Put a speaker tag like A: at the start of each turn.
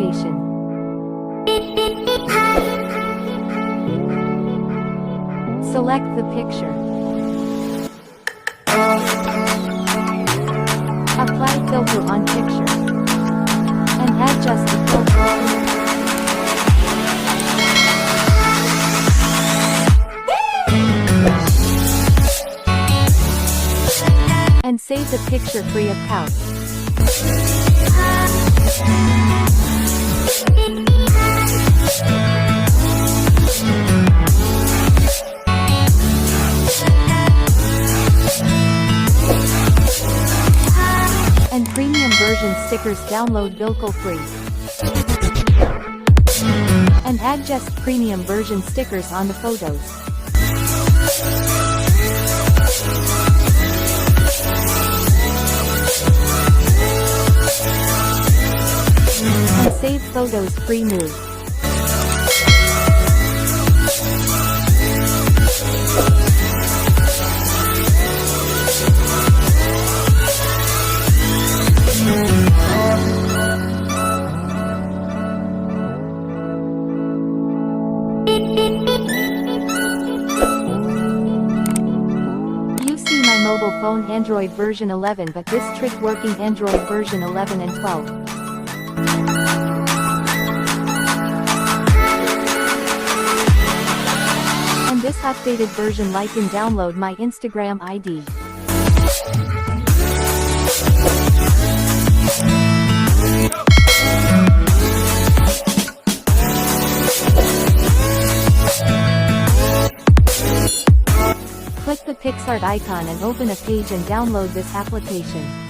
A: application. Select the picture. Apply filter on picture. And adjust the filter. And save the picture free of couch. And premium version stickers download vehicle free. And add just premium version stickers on the photos. And save photos free move. You see my mobile phone Android version 11, but this trick working Android version 11 and 12. And this updated version like and download my Instagram ID. Click the Picsart icon and open a page and download this application.